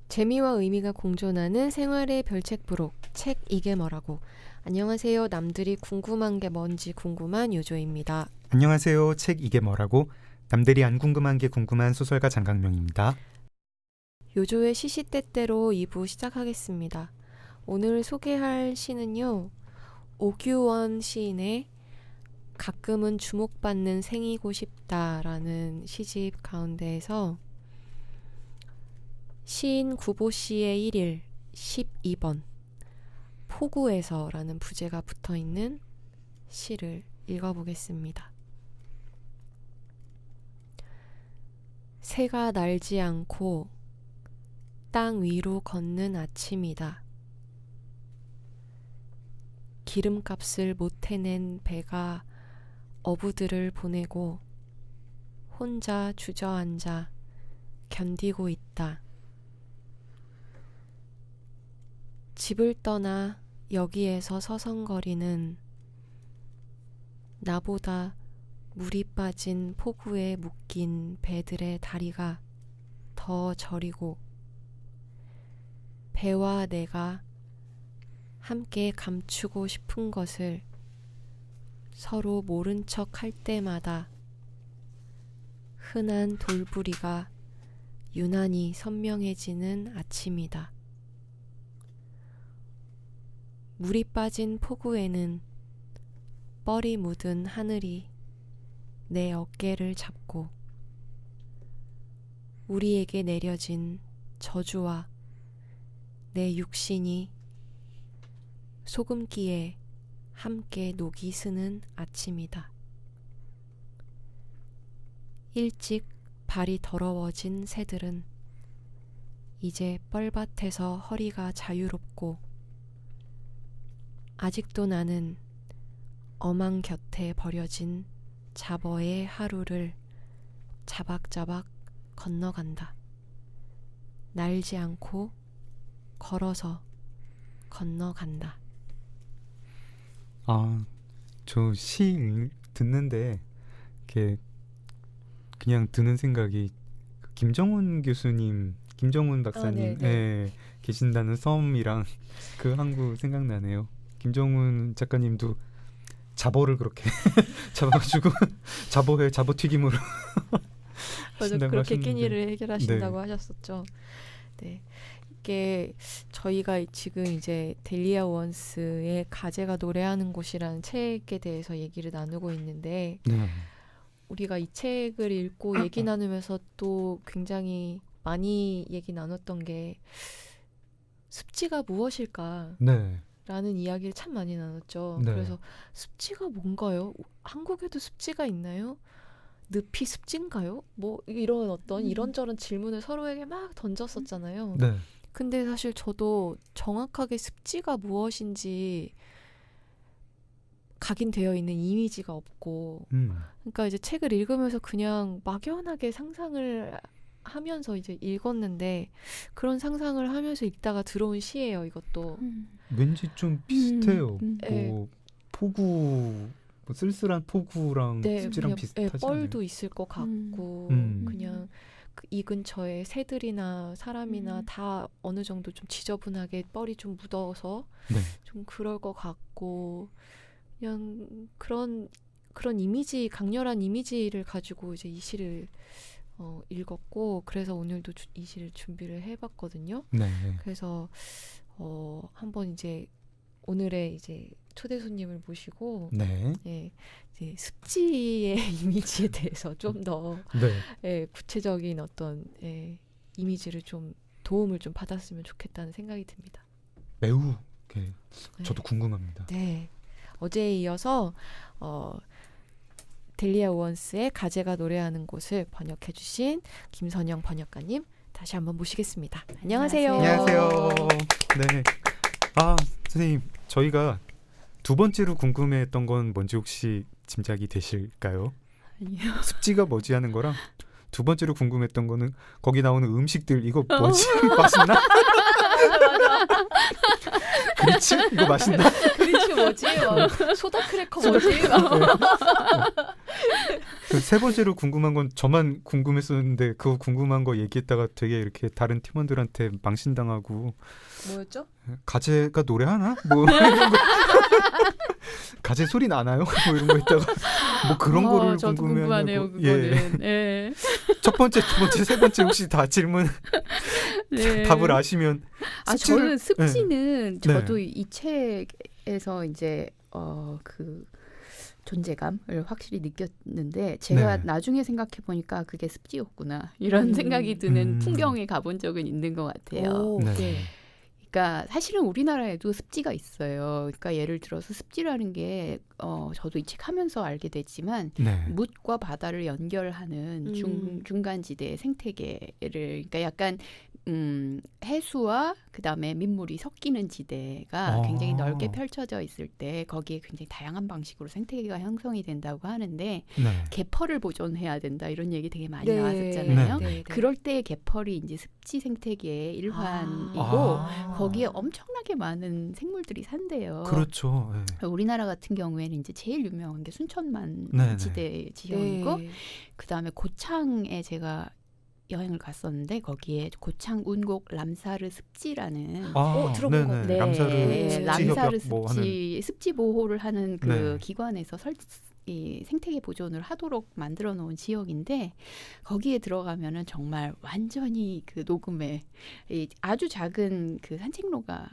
재미와 의미가 공존하는 생활의 별책 부록 책 이게 뭐라고. 안녕하세요. 남들이 궁금한 게 뭔지 궁금한 요조입니다. 안녕하세요. 책 이게 뭐라고? 남들이 안 궁금한 게 궁금한 소설가 장강명입니다. 요조의 시시때때로 2부 시작하겠습니다. 오늘 소개할 시는요. 오규원 시인의 가끔은 주목받는 생이고 싶다라는 시집 가운데에서 시인 구보 씨의 1일 12번 포구에서라는 부제가 붙어있는 시를 읽어보겠습니다. 새가 날지 않고 땅 위로 걷는 아침이다. 기름값을 못 해낸 배가 어부들을 보내고 혼자 주저앉아 견디고 있다. 집을 떠나 여기에서 서성거리는 나보다 물이 빠진 포구에 묶인 배들의 다리가 더 저리고 배와 내가 함께 감추고 싶은 것을 서로 모른 척 할 때마다 흔한 돌부리가 유난히 선명해지는 아침이다. 물이 빠진 포구에는 뻘이 묻은 하늘이 내 어깨를 잡고 우리에게 내려진 저주와 내 육신이 소금기에 함께 녹이 스는 아침이다. 일찍 발이 더러워진 새들은 이제 뻘밭에서 허리가 자유롭고 아직도 나는 어망 곁에 버려진 잡어의 하루를 자박자박 건너간다. 날지 않고 걸어서 건너간다. 저 시 듣는데 이렇게 그냥 드는 생각이 김정훈 교수님, 김정훈 박사님 계신다는 섬이랑 그 항구 생각나네요. 김정훈 작가님도 잡어를 그렇게 잡아가지고 잡어튀김으로 맞아, 그렇게 하시는데. 끼니를 해결하신다고 네. 하셨었죠. 네, 이게 저희가 지금 이제 델리아 우언스의 가제가 노래하는 곳이라는 책에 대해서 얘기를 나누고 있는데 네. 우리가 이 책을 읽고 얘기 나누면서 또 굉장히 많이 얘기 나눴던 게 습지가 무엇일까? 네. 라는 이야기를 참 많이 나눴죠. 네. 그래서 습지가 뭔가요? 한국에도 습지가 있나요? 늪이 습지인가요? 뭐 이런 어떤 이런저런 질문을 서로에게 막 던졌었잖아요. 네. 근데 사실 저도 정확하게 습지가 무엇인지 각인되어 있는 이미지가 없고 그러니까 이제 책을 읽으면서 그냥 막연하게 상상을 하면서 이제 읽었는데 그런 상상을 하면서 읽다가 들어온 시예요, 이것도. 왠지 좀 비슷해요. 네. 뭐 포구, 뭐 쓸쓸한 포구랑 습지랑 그냥, 비슷하지 뻘도 않아요? 있을 것 같고 그냥 이 근처에 새들이나 사람이나 다 어느 정도 좀 지저분하게 뻘이 좀 묻어서 네. 좀 그럴 것 같고 그냥 그런 이미지, 강렬한 이미지를 가지고 이제 이 시를 읽었고 그래서 오늘도 이 시를 준비를 해봤거든요. 네. 그래서 한번 이제 오늘의 이제 초대 손님을 모시고 네. 이제 습지의 이미지에 대해서 좀 더 네. 구체적인 어떤 이미지를 좀 도움을 좀 받았으면 좋겠다는 생각이 듭니다. 매우 저도 네. 궁금합니다. 네. 어제에 이어서 델리아 우언스의 가제가 노래하는 곳을 번역해주신 김선영 번역가님 다시 한번 모시겠습니다. 안녕하세요. 안녕하세요. 네. 선생님, 저희가 두 번째로 궁금해했던 건 뭔지 혹시 짐작이 되실까요? 아니요. 습지가 뭐지 하는 거랑 두 번째로 궁금했던 거는 거기 나오는 음식들 이거 뭐지? 맛있나? 그리치? 이거 맛있나? 그리치 뭐지? 소다 크래커 뭐지? 그 세 번째로 궁금한 건 저만 궁금했었는데 그 궁금한 거 얘기했다가 되게 이렇게 다른 팀원들한테 망신당하고 뭐였죠? 가재가 노래하나? 뭐 이런 거 가재 소리 나나요? 뭐 이런 거 있다가 뭐 그런 거를 저도 궁금하네요. 궁금해하냐고. 예. 그거는. 예. 첫 번째, 두 번째, 세 번째 혹시 다 질문 네. 답을 아시면 저는 습지를- 습지는 네. 저도 이 책에서 이제 그 존재감을 확실히 느꼈는데 제가 네. 나중에 생각해 보니까 그게 습지였구나 이런 생각이 드는 음. 풍경에 가본 적은 있는 것 같아요. 오, 네. 네. 그러니까 사실은 우리나라에도 습지가 있어요. 그러니까 예를 들어서 습지라는 게 저도 이 책 하면서 알게 됐지만 네. 묻과 바다를 연결하는 중간지대의 생태계를 그러니까 약간 해수와 그다음에 민물이 섞이는 지대가 굉장히 넓게 펼쳐져 있을 때 거기에 굉장히 다양한 방식으로 생태계가 형성이 된다고 하는데 네. 개펄을 보존해야 된다 이런 얘기 되게 많이 네. 나왔었잖아요. 네. 그럴 때 개펄이 이제 습지 생태계의 일환이고 아. 거기에 엄청나게 많은 생물들이 산대요. 그렇죠. 네. 우리나라 같은 경우에는 이제 제일 유명한 게 순천만 네네. 지대 지형이고 네. 그다음에 고창에 제가 여행을 갔었는데 거기에 고창 운곡 람사르 습지라는 들어본 것 같아요. 람사르 네, 습지 람사르 협약 뭐 하는 습지 보호를 하는 그 네. 기관에서 이 생태계 보존을 하도록 만들어 놓은 지역인데 거기에 들어가면은 정말 완전히 그 녹음에 아주 작은 그 산책로가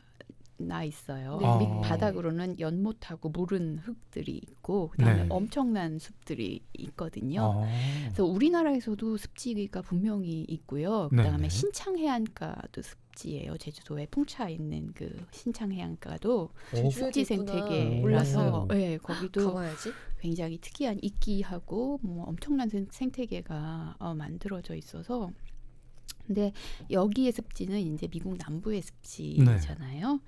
나 있어요. 네. 밑 바닥으로는 연못하고 무른 흙들이 있고 그다음에 네. 엄청난 숲들이 있거든요. 아. 그래서 우리나라에서도 습지가 분명히 있고요. 네네. 그다음에 신창해안가도 습지예요. 제주도에 풍차 있는 그 신창해안가도 오, 습지 있구나. 생태계라서 몰랐어요. 네, 거기도 가봐야지. 굉장히 특이한 이끼하고 뭐 엄청난 생태계가 만들어져 있어서 근데 여기의 습지는 이제 미국 남부의 습지잖아요.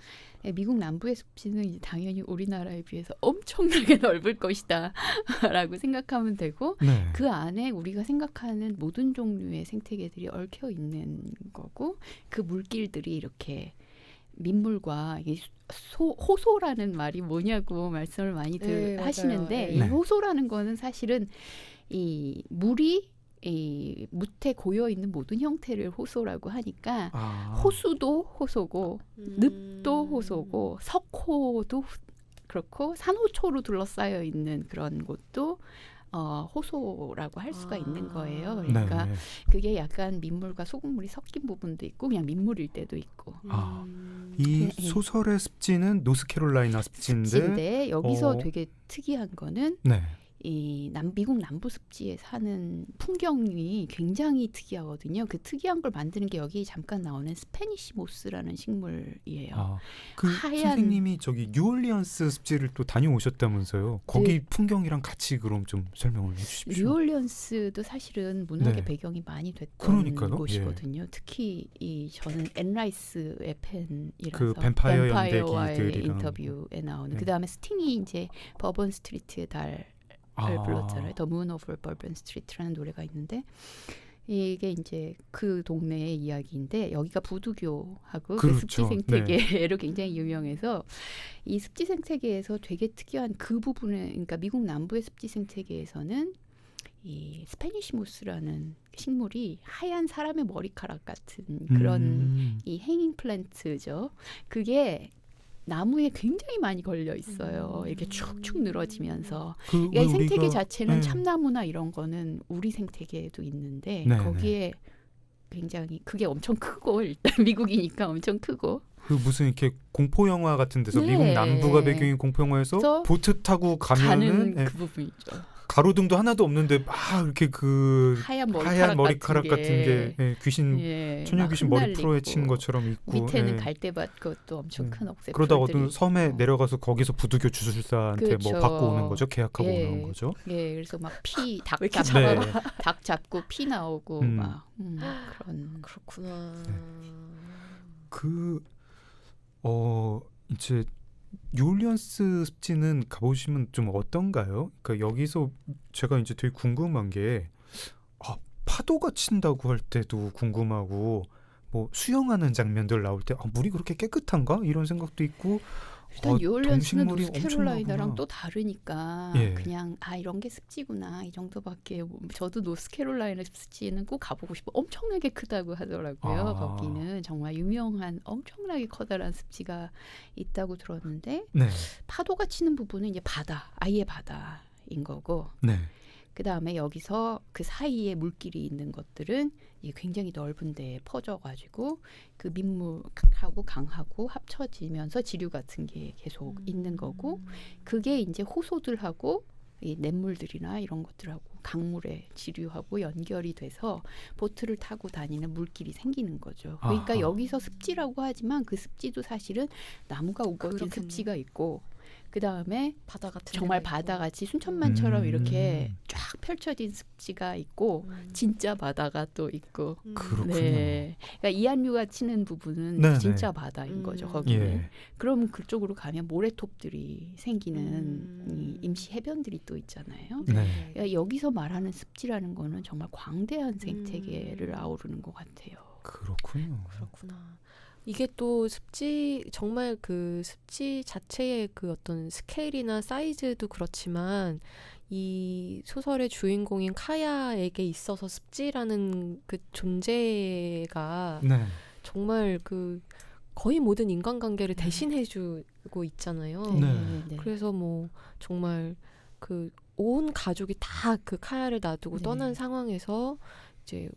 네, 미국 남부의 습지는 이제 당연히 우리나라에 비해서 엄청나게 넓을 것이다라고 생각하면 되고 네. 그 안에 우리가 생각하는 모든 종류의 생태계들이 얽혀 있는 거고 그 물길들이 이렇게 민물과 이게 호소라는 말이 뭐냐고 말씀을 많이 네, 하시는데 맞아요. 이 네. 호소라는 거는 사실은 이 물이 이 묻에 고여 있는 모든 형태를 호소라고 하니까 아. 호수도 호소고 늪도 호소고 석호도 그렇고 산호초로 둘러싸여 있는 그런 곳도 호소라고 할 수가 있는 거예요. 그러니까 네. 그게 약간 민물과 소금물이 섞인 부분도 있고 그냥 민물일 때도 있고. 아. 이 네. 소설의 습지는 노스캐롤라이나 습지인데 습지인데 여기서 어. 되게 특이한 거는 네. 이 미국 남부 습지에 사는 풍경이 굉장히 특이하거든요. 그 특이한 걸 만드는 게 여기 잠깐 나오는 스페니시 모스라는 식물이에요. 아, 그 하얀- 선생님이 저기 뉴올리언스 습지를 또 다녀오셨다면서요. 거기 풍경이랑 같이 그럼 좀 설명을 해주십시오. 뉴올리언스도 사실은 문학의 네. 배경이 많이 됐던 그러니까요. 곳이거든요. 특히 저는 앤라이스의 팬이라서 그 뱀파이어 뱀파이어와의 연대기들이랑- 인터뷰에 나오는 네. 그다음에 스팅이 이제 버번 스트리트의 달을 불렀잖아요. The Moon Over Bourbon Street라는 노래가 있는데 이게 이제 그 동네의 이야기인데 여기가 부두교하고 그 그렇죠. 습지 생태계로 굉장히 유명해서 이 습지 생태계에서 되게 특이한 그 부분에 그러니까 미국 남부의 습지 생태계에서는 이 스페니시 모스라는 식물이 하얀 사람의 머리카락 같은 그런 이 행잉 플랜트죠. 그게 나무에 굉장히 많이 걸려 있어요. 이렇게 축축 늘어지면서. 그 그러니까 이 생태계 자체는 네. 참나무나 이런 거는 우리 생태계에도 있는데 네, 거기에 굉장히 그게 엄청 크고 일단 미국이니까 엄청 크고 그 무슨 이렇게 공포 영화 같은 데서 네. 미국 남부가 배경인 공포 영화에서 그래서 보트 타고 가면은 가는 그 부분이죠. 가로등도 하나도 없는데 막 이렇게 그 하얀 하얀 머리카락 같은 같은 게 귀신 예, 처녀 막 귀신 머리 흩날리고 프로에 친 것처럼 있고 밑에는 예. 갈대밭 그것도 엄청 큰 억새 그러다 풀들이 어떤 섬에 있고. 내려가서 거기서 부두교 주술사한테 그렇죠. 뭐 받고 오는 거죠? 계약하고 예. 오는 거죠? 예, 그래서 막 닭 이렇게 잡고 네. 닭 잡고 피 나오고 음. 막 그런 그렇구나. 그 이제 뉴올리언스 습지는 가보시면 좀 어떤가요? 그러니까 여기서 제가 이제 되게 궁금한 게 파도가 친다고 할 때도 궁금하고 뭐 수영하는 장면들 나올 때 물이 그렇게 깨끗한가 이런 생각도 있고 일단 뉴올리언스는 동식물이 노스캐롤라이나랑 엄청나구나. 또 다르니까 예. 그냥 이런 게 습지구나 이 정도밖에 저도 노스캐롤라이나 습지는 꼭 가보고 싶어 엄청나게 크다고 하더라고요. 아. 거기는 정말 유명한 엄청나게 커다란 습지가 있다고 들었는데 네. 파도가 치는 부분은 이제 바다 아예 바다인 거고 네. 그 다음에 여기서 그 사이에 물길이 있는 것들은 이제 굉장히 넓은 데에 퍼져가지고 그 민물하고 강하고 합쳐지면서 지류 같은 게 계속 있는 거고 그게 이제 호소들하고 이 냇물들이나 이런 것들하고 강물의 지류하고 연결이 돼서 보트를 타고 다니는 물길이 생기는 거죠. 그러니까 아하. 여기서 습지라고 하지만 그 습지도 사실은 나무가 우거진 그렇겠네. 습지가 있고 그 다음에 바다 같은 정말 데가 있고. 바다같이 순천만처럼 이렇게 음. 쫙 펼쳐진 습지가 있고 음. 진짜 바다가 또 있고 그렇군요. 네. 그러니까 이한류가 치는 부분은 네네. 진짜 바다인 거죠. 음. 거기는. 예. 그럼 그쪽으로 가면 모래톱들이 생기는 음. 이 임시 해변들이 또 있잖아요. 네. 그러니까 여기서 말하는 습지라는 거는 정말 광대한 생태계를 아우르는 것 같아요. 그렇군요. 그렇구나. 이게 또 습지 정말 그 습지 자체의 그 어떤 스케일이나 사이즈도 그렇지만 이 소설의 주인공인 카야에게 있어서 습지라는 그 존재가 네. 정말 그 거의 모든 인간관계를 대신해주고 있잖아요. 네. 그래서 뭐 정말 그 온 가족이 다 그 카야를 놔두고 네. 떠난 상황에서 이제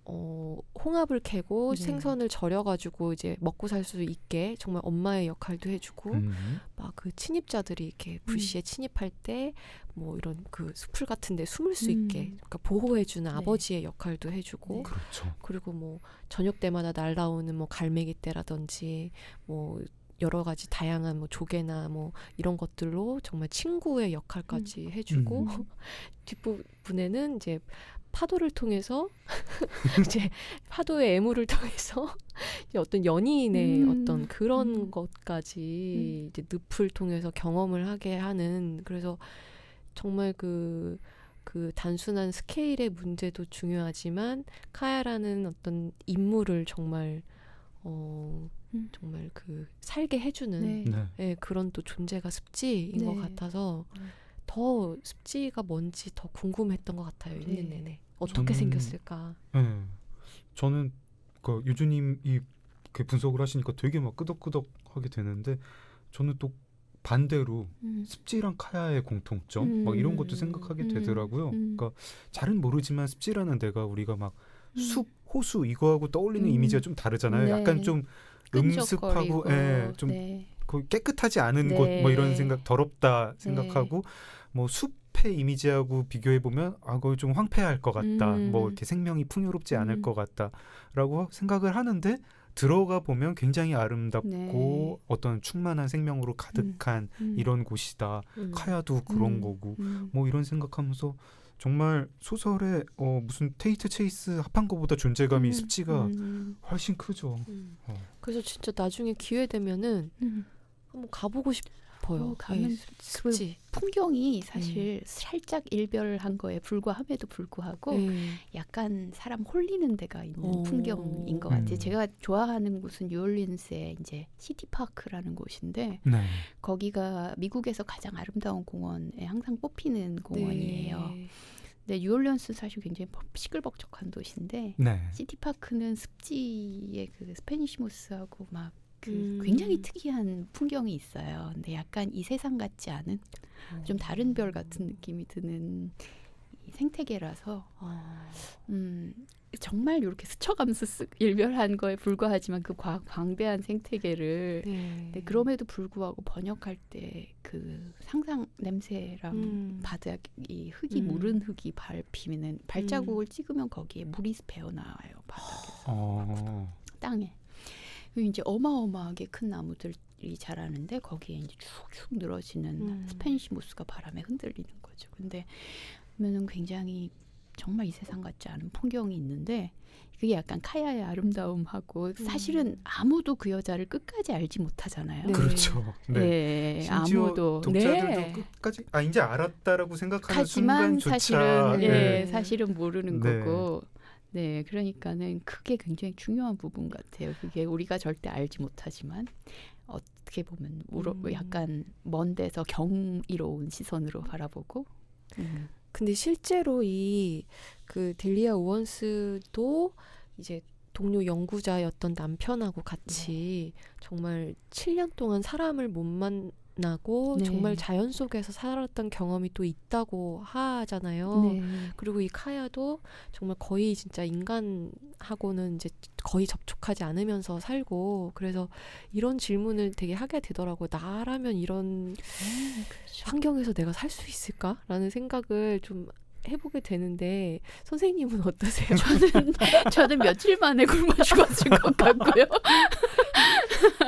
홍합을 캐고 네. 생선을 절여가지고 이제 먹고 살 수 있게 정말 엄마의 역할도 해주고 음. 막 그 침입자들이 이렇게 불시에 침입할 때 뭐 이런 그 숲을 같은데 숨을 수 있게 그러니까 보호해주는 네. 아버지의 역할도 해주고 네. 그렇죠. 그리고 뭐 저녁 때마다 날라오는 뭐 갈매기 떼라든지 뭐 여러 가지 다양한 뭐 조개나 뭐 이런 것들로 정말 친구의 역할까지 해주고 뒷부분에는 이제 파도를 통해서 이제 파도의 애무를 통해서 이제 어떤 연인의 어떤 그런 것까지 이제 늪을 통해서 경험을 하게 하는 그래서 정말 그 단순한 스케일의 문제도 중요하지만 카야라는 어떤 인물을 정말 정말 그 살게 해주는 네. 네. 예, 그런 또 존재가 습지인 네. 것 같아서 더 습지가 뭔지 더 궁금했던 것 같아요. 네. 읽는 내내 어떻게 저는- 생겼을까. 네. 저는 그 유주님이 그 분석을 하시니까 되게 막 끄덕끄덕하게 되는데 저는 또 반대로 습지랑 카야의 공통점 막 이런 것도 생각하게 되더라고요. 그러니까 잘은 모르지만 습지라는 데가 우리가 막 숲, 호수 이거하고 떠올리는 이미지가 좀 다르잖아요. 네. 약간 좀 음습하고 예, 좀 네. 거의 깨끗하지 않은 네. 곳 뭐 이런 생각 더럽다 생각하고 뭐 숲의 이미지하고 비교해 보면 거기 좀 황폐할 것 같다. 뭐 이렇게 생명이 풍요롭지 않을 것 같다라고 생각을 하는데 들어가 보면 굉장히 아름답고 네. 어떤 충만한 생명으로 가득한 이런 곳이다. 카야도 그런 거고 뭐 이런 생각하면서 정말 소설에 무슨 테이트 체이스 합한 것보다 존재감이 습지가 훨씬 크죠. 그래서 진짜 나중에 기회 되면은 한번 가보고 싶어요. 가면 예, 습지. 풍경이 사실 살짝 일별한 거에 불과함에도 불구하고 약간 사람 홀리는 데가 있는 풍경인 것 같아요. 제가 좋아하는 곳은 뉴올리언스의 이제 시티파크라는 곳인데 네. 거기가 미국에서 가장 아름다운 공원에 항상 뽑히는 공원이에요. 네. 근데 뉴올리언스 사실 굉장히 시끌벅적한 도시인데 네. 시티파크는 습지의 그 스페니시모스하고 막 그 음. 굉장히 특이한 풍경이 있어요. 근데 약간 이 세상 같지 않은 좀 다른 별 같은 느낌이 드는 이 생태계라서 정말 이렇게 스쳐가면서 일별한 거에 불과하지만 그 광대한 생태계를 네. 그럼에도 불구하고 번역할 때 그 상상 냄새랑 바다 이 흙이 무른 흙이 밟히는 발자국을 찍으면 거기에 물이 배어 나와요 바닥에서 땅에. 그리고 이제 어마어마하게 큰 나무들이 자라는데 거기에 이제 쭉쭉 늘어지는 스페니시 모스가 바람에 흔들리는 거죠. 근데 보면은 굉장히 정말 이 세상 같지 않은 풍경이 있는데 그게 약간 카야의 아름다움하고 사실은 아무도 그 여자를 끝까지 알지 못하잖아요. 네. 그렇죠. 네. 네, 심지어 아무도 독자들도 네. 끝까지 이제 알았다라고 생각하는 하지만 순간조차 사실은 네. 사실은 모르는 네. 거고 네, 그러니까는 그게 굉장히 중요한 부분 같아요. 그게 우리가 절대 알지 못하지만 어떻게 보면 약간 먼 데서 경이로운 시선으로 바라보고. 근데 실제로 이 그 델리아 오원스도 이제 동료 연구자였던 남편하고 같이 정말 7년 동안 사람을 못 만나고 네. 정말 자연 속에서 살았던 경험이 또 있다고 하잖아요. 네. 그리고 이 카야도 정말 거의 진짜 인간하고는 이제 거의 접촉하지 않으면서 살고, 그래서 이런 질문을 되게 하게 되더라고요. 나라면 이런 그렇죠. 환경에서 내가 살 수 있을까라는 생각을 좀 해보게 되는데, 선생님은 어떠세요? 저는 며칠 만에 굶어 죽었을 것 같고요.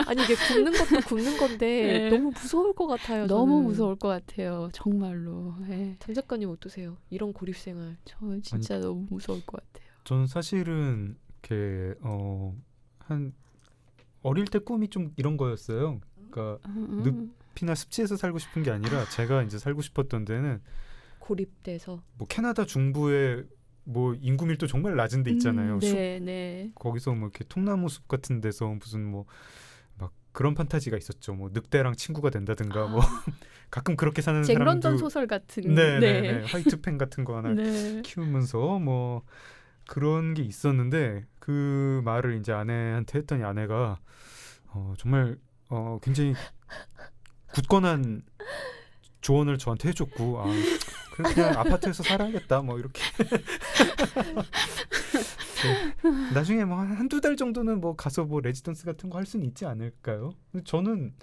아니 이게 굶는 것도 굶는 건데 네. 너무 무서울 것 같아요. 너무 저는. 무서울 것 같아요. 정말로. 네. 전 작가님 어떠세요? 이런 고립생활. 저 진짜 너무 무서울 것 같아요. 저는 사실은 이렇게 한 어릴 때 꿈이 좀 이런 거였어요. 그러니까 늪이나 습지에서 살고 싶은 게 아니라 제가 이제 살고 싶었던 데는 고립돼서. 뭐 캐나다 중부에 뭐 인구 밀도 정말 낮은 데 있잖아요. 숲 네, 네. 거기서 뭐 이렇게 통나무 숲 같은 데서 무슨 뭐 막 그런 판타지가 있었죠. 뭐 늑대랑 친구가 된다든가 뭐 가끔 그렇게 사는 잭 런던 사람도 소설 같은. 네. 화이트펜 같은 거 하나 네. 키우면서 뭐 그런 게 있었는데, 그 말을 이제 아내한테 했더니 아내가 정말 굉장히 굳건한 조언을 저한테 해줬고, 그냥 아파트에서 살아야겠다 뭐 이렇게. 네. 나중에 뭐 한두 달 정도는 뭐 가서 뭐 레지던스 같은 거 할 수는 있지 않을까요? 근데 저는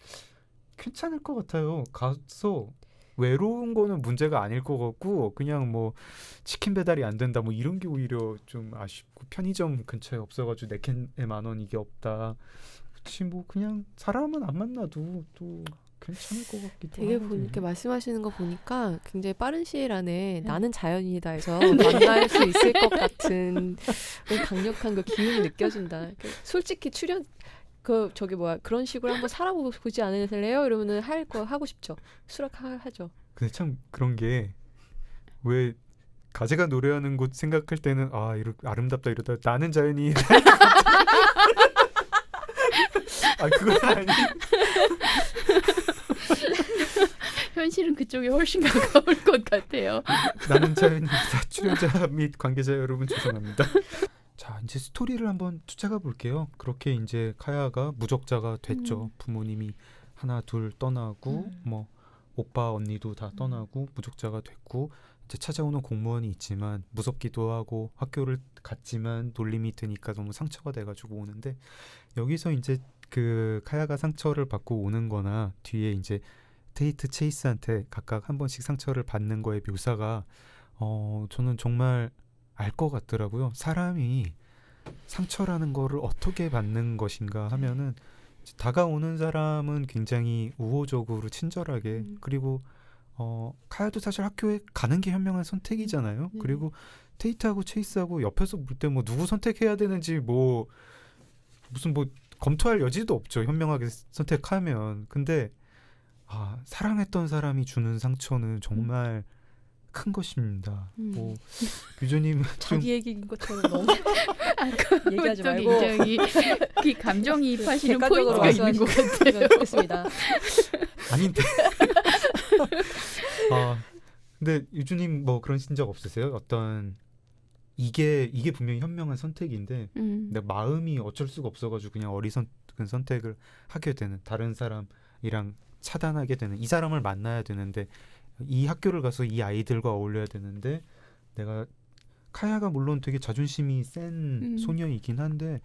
괜찮을 것 같아요. 가서 외로운 거는 문제가 아닐 것 같고, 그냥 뭐 치킨 배달이 안 된다 뭐 이런 게 오히려 좀 아쉽고, 편의점 근처에 없어가지고 내 캔에 10,000원 이게 없다. 그치, 뭐 그냥 사람은 안 만나도 또 괜찮을 것 같기도 되게 하고. 이렇게 말씀하시는 거 보니까 굉장히 빠른 시일 안에 네. 나는 자연이다에서 만날 수 있을 것 같은 강력한 그 기운이 느껴진다. 솔직히 저기 그런 식으로 한번 살아보지 않으실래요? 이러면은 할 거 하고 싶죠. 수락하죠. 근데 참 그런 게, 왜 가재가 노래하는 곳 생각할 때는 이렇게 아름답다 이러다 나는 자연이 그건 아니. 현실은 그쪽에 훨씬 가까울 것 같아요. 나는 자연입니다. 출연자 및 관계자 여러분 죄송합니다. 자, 이제 스토리를 한번 쫓아가 볼게요. 그렇게 이제 카야가 무적자가 됐죠. 부모님이 하나 둘 떠나고 뭐 오빠 언니도 다 떠나고 무적자가 됐고, 이제 찾아오는 공무원이 있지만 무섭기도 하고, 학교를 갔지만 놀림이 드니까 너무 상처가 돼가지고 오는데, 여기서 이제 그 카야가 상처를 받고 오는 거나 뒤에 이제 테이트 체이스한테 각각 한 번씩 상처를 받는 거의 묘사가 저는 정말 알 것 같더라고요. 사람이 상처라는 거를 어떻게 받는 것인가 하면은, 다가오는 사람은 굉장히 우호적으로 친절하게, 그리고 카야도 사실 학교에 가는 게 현명한 선택이잖아요. 네. 그리고 테이트하고 체이스하고 옆에서 볼 때 뭐 누구 선택해야 되는지 뭐 무슨 뭐 검토할 여지도 없죠. 현명하게 선택하면. 근데 사랑했던 사람이 주는 상처는 정말 큰 것입니다. 뭐 유저님 좀 자기 얘기인 것처럼 너무 얘기하지 말고 굉장히 그 감정이입하시는 객관적으로 포인트가 있는 것 같아요. 좋겠습니다. 아닌데. 근데 유주님 뭐 그런 적 없으세요? 어떤 이게 분명히 현명한 선택인데 내 마음이 어쩔 수가 없어가지고 그냥 어리석은 선택을 하게 되는, 다른 사람이랑 차단하게 되는, 이 사람을 만나야 되는데 이 학교를 가서 이 아이들과 어울려야 되는데, 내가 카야가 물론 되게 자존심이 센 소녀이긴 한데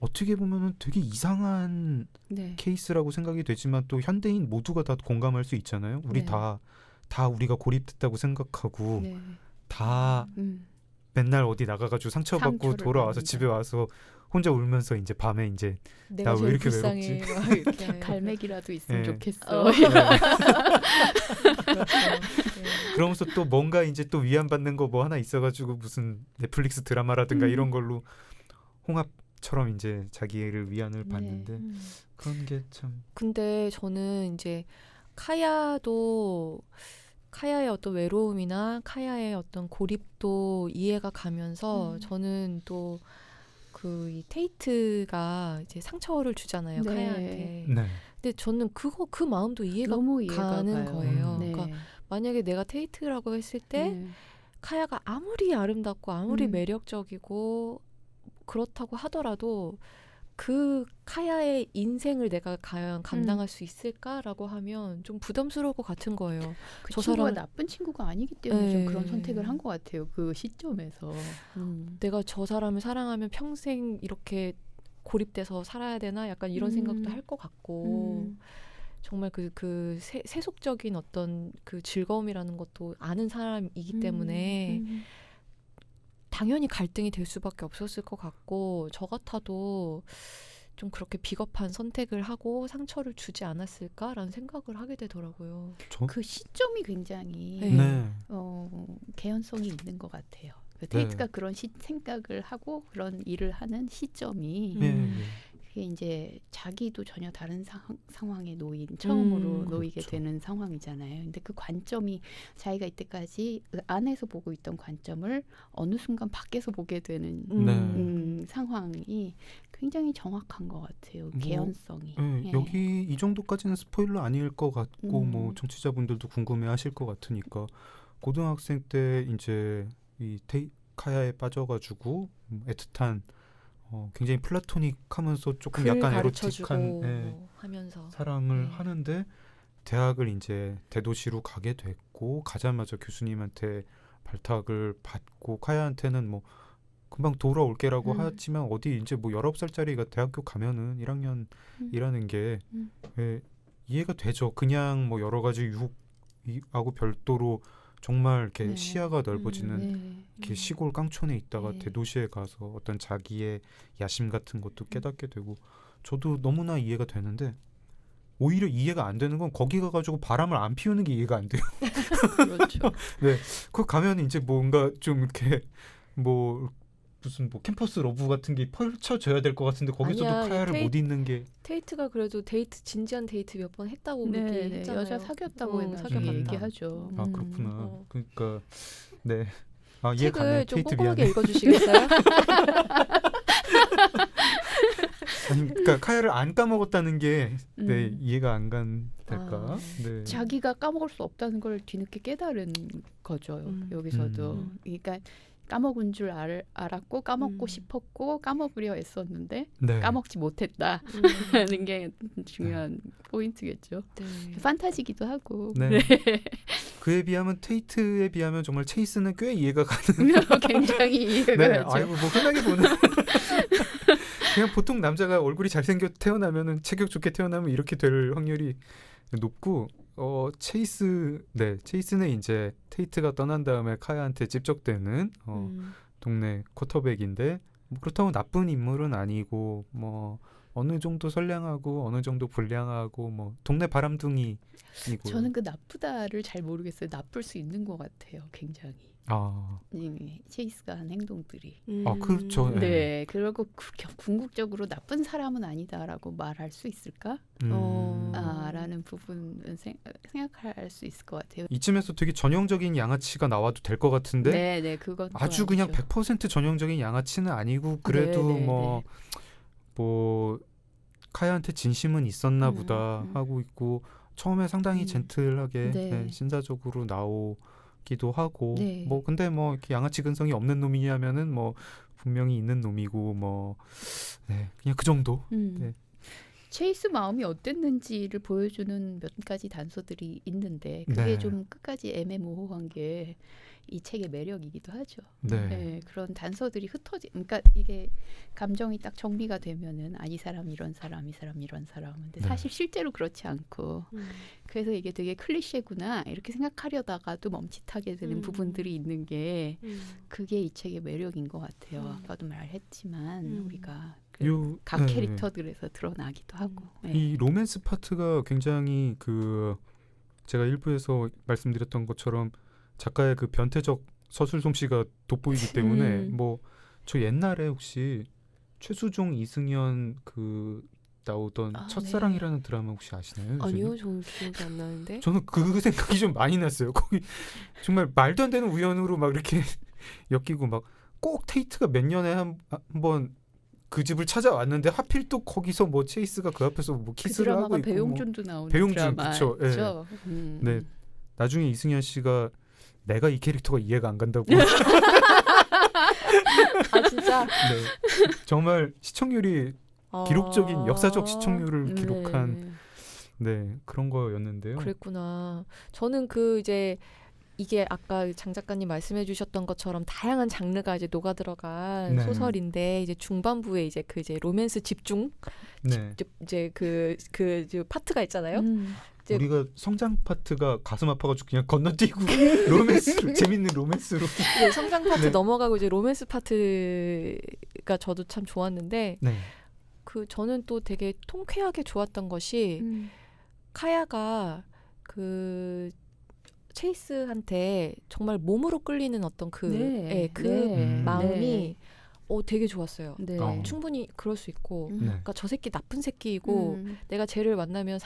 어떻게 보면은 되게 이상한 네. 케이스라고 생각이 되지만, 또 현대인 모두가 다 공감할 수 있잖아요. 우리 네. 다 우리가 고립됐다고 생각하고 네. 다 맨날 어디 나가가지고 상처받고 상처를 돌아와서 받는다. 집에 와서 혼자 울면서 이제 밤에 이제 내가 나 왜 제일 이렇게 불쌍해. 외롭지? 막 이렇게. 갈매기라도 있으면 네. 좋겠어. 그렇죠. 그러면서 또 뭔가 이제 또 위안받는 거 뭐 하나 있어가지고 무슨 넷플릭스 드라마라든가 이런 걸로 홍합처럼 이제 자기를 위안을 받는데, 그런 게 참. 근데 저는 이제 카야도 카야의 어떤 외로움이나 카야의 어떤 고립도 이해가 가면서 저는 또 그 이 테이트가 이제 상처를 주잖아요, 네. 카야한테. 네. 근데 저는 그 마음도 이해가 너무 이해가 가는 가요. 거예요. 네. 그러니까 만약에 내가 테이트라고 했을 때 네. 카야가 아무리 아름답고 아무리 음. 매력적이고 그렇다고 하더라도 그 카야의 인생을 내가 과연 감당할 수 있을까라고 하면 좀 부담스러울 것 같은 거예요. 그 저 친구가 사람을- 나쁜 친구가 아니기 때문에 좀 네. 그런 선택을 한 것 같아요. 그 시점에서. 내가 저 사람을 사랑하면 평생 이렇게 고립돼서 살아야 되나 약간 이런 생각도 할 것 같고 정말 그 세속적인 어떤 그 즐거움이라는 것도 아는 사람이기 때문에 당연히 갈등이 될 수밖에 없었을 것 같고 저 같아도 좀 그렇게 비겁한 선택을 하고 상처를 주지 않았을까라는 생각을 하게 되더라고요. 그 시점이 굉장히 네. 네. 개연성이 있는 것 같아요. 그 테이트가 그런 생각을 하고 그런 일을 하는 시점이 예, 그게 이제 자기도 전혀 다른 상황에 처음으로 놓이게 그렇죠. 되는 상황이잖아요. 근데 그 관점이 자기가 이때까지 그 안에서 보고 있던 관점을 어느 순간 밖에서 보게 되는 상황이 굉장히 정확한 것 같아요. 뭐, 개연성이. 예, 예. 여기 이 정도까지는 스포일러 아닐 것 같고 뭐 음. 청취자분들도 궁금해하실 것 같으니까 고등학생 때 이제 이 카야에 빠져가지고 애틋한 굉장히 플라토닉하면서 조금 글 약간 가르쳐주고 에로틱한 뭐 하면서 사랑을 네. 하는데 대학을 이제 대도시로 가게 됐고 가자마자 교수님한테 발탁을 받고 카야한테는 뭐 금방 돌아올게라고 하지만 어디 이제 뭐 19살짜리가 대학교 가면은 1학년이라는 게 예, 이해가 되죠. 그냥 뭐 여러 가지 유혹하고 별도로 정말 이렇게 네. 시야가 넓어지는 네. 이렇게 시골 깡촌에 있다가 네. 대도시에 가서 어떤 자기의 야심 같은 것도 깨닫게 되고 저도 너무나 이해가 되는데 오히려 이해가 안 되는 건 거기 가가지고 바람을 안 피우는 게 이해가 안 돼요. 그렇죠. 네, 그 가면 이제 뭔가 좀 이렇게 뭐 무슨 뭐 캠퍼스 러브 같은 게 펼쳐져야 될 것 같은데 거기서도 아니야, 카야를 못 잊는 게 테이트가 그래도 진지한 데이트 몇 번 했다고 네, 얘기했잖아요. 여자 사귀었다고 사귀었다. 얘기하죠. 아 그렇구나. 그러니까 네. 이해 책을 가네. 좀 테이트 꼼꼼하게 미안해. 읽어주시겠어요? 아니, 그러니까 카야를 안 까먹었다는 게 네, 음. 이해가 안 될까? 아. 네. 자기가 까먹을 수 없다는 걸 뒤늦게 깨달은 거죠. 여기서도. 그러니까 까먹은 줄 알았고 까먹고 싶었고 까먹으려 했었는데 네. 까먹지 못했다는 게 중요한 포인트겠죠. 네. 판타지기도 하고. 네. 그에 비하면 테이트에 비하면 정말 체이스는 꽤 이해가 가는. 굉장히 이해가 네. 가죠. 아이고 뭐 흔하게 보는. 그냥 보통 남자가 얼굴이 잘생겨 태어나면은 체격 좋게 태어나면 이렇게 될 확률이 높고 체이스는 이제 테이트가 떠난 다음에 카야한테 찝적대는 동네 쿼터백인데 뭐 그렇다고 나쁜 인물은 아니고 뭐 어느 정도 선량하고 어느 정도 불량하고 뭐 동네 바람둥이이고 저는 그 나쁘다를 잘 모르겠어요. 나쁠 수 있는 것 같아요. 굉장히. 체이스가 한 행동들이. 그렇죠. 네. 네, 그리고 궁극적으로 나쁜 사람은 아니다라고 말할 수 있을까? 라는 부분은 생각할 수 있을 것 같아요. 이쯤에서 되게 전형적인 양아치가 나와도 될 것 같은데 네, 그건 아주 그냥 100% 전형적인 양아치는 아니고 그래도 뭐 카야한테 진심은 있었나 보다 하고 있고 처음에 상당히 젠틀하게 신사적으로 나오기도 하고 뭐 근데 뭐 이렇게 양아치 근성이 없는 놈이냐면은 뭐 분명히 있는 놈이고 뭐 그냥 그 정도. 네. 체이스 마음이 어땠는지를 보여주는 몇 가지 단서들이 있는데 그게 좀 끝까지 애매모호한 게 이 책의 매력이기도 하죠. 네, 그런 단서들이 그러니까 이게 감정이 딱 정리가 되면은 이 사람 이런 사람, 이 사람 이런 사람. 근데 사실 실제로 그렇지 않고 그래서 이게 되게 클리셰구나 이렇게 생각하려다가도 멈칫하게 되는 부분들이 있는 게 그게 이 책의 매력인 것 같아요. 아까도 말했지만 우리가 각 캐릭터들에서 드러나기도 하고. 이 로맨스 파트가 굉장히 제가 일부에서 말씀드렸던 것처럼 작가의 그 변태적 서술 솜씨가 돋보이기 때문에 뭐 저 옛날에 혹시 최수종 이승연 그 나오던 아, 첫사랑이라는 드라마 혹시 아시나요? 아니요, 저는 기억이 안 나는데. 저는 그 생각이 좀 많이 났어요. 거기 정말 말도 안 되는 우연으로 막 이렇게 엮이고 막 꼭 테이트가 몇 년에 한번 그 집을 찾아왔는데 하필 또 거기서 뭐 체이스가 그 앞에서 뭐 그 키스를 하고 드라마가 있고 배용준도 나오는 배용준, 그쵸, 예. 드라마죠. 네. 나중에 이승현 씨가 내가 이 캐릭터가 이해가 안 간다고. 아 진짜. 네. 정말 시청률이 기록적인 아, 역사적 시청률을 기록한 네. 네 그런 거였는데요. 그랬구나. 저는 그 이제 이게 아까 장 작가님 말씀해주셨던 것처럼 다양한 장르가 이제 녹아 들어간 네. 소설인데 이제 중반부에 이제 그 이제 로맨스 집중 네. 이제 그 파트가 있잖아요. 이제- 우리가 성장 파트가 가슴 아파가지고 그냥 건너뛰고 로맨스로 재밌는 로맨스로. 이제 성장 파트 네. 넘어가고 이제 로맨스 파트가 저도 참 좋았는데 네. 그 저는 또 되게 통쾌하게 좋았던 것이 카야가 그 체이스한테 정말 몸으로 끌리는 어떤 그 네. 그 네. 마음이 네. 되게 좋았어요. 네. 충분히 그럴 수 있고 음. 네. 그러니까 저 새끼 나쁜 새끼이고 음. 내가 쟤를 만나면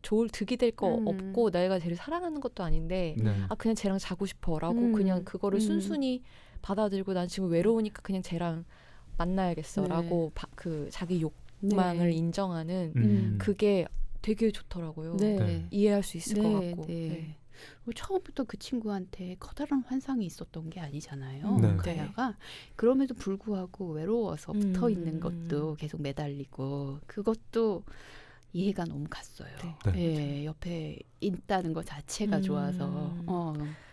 좋을 득이 될 거 없고 내가 쟤를 사랑하는 것도 아닌데 네. 아 그냥 쟤랑 자고 싶어라고 그냥 그거를 순순히 받아들고 난 지금 외로우니까 그냥 쟤랑 만나야겠어라고 그 자기 욕망을 네. 인정하는 그게 되게 좋더라고요. 네. 네. 이해할 수 있을 것 같고. 네. 네. 처음부터 그 친구한테 커다란 환상이 있었던 게 아니잖아요. 네. 카야가. 그럼에도 불구하고 외로워서 붙어 있는 것도 음. 계속 매달리고 그것도 이해가 너무 갔어요. 네. 네. 옆에 있다는 것 자체가 좋아서.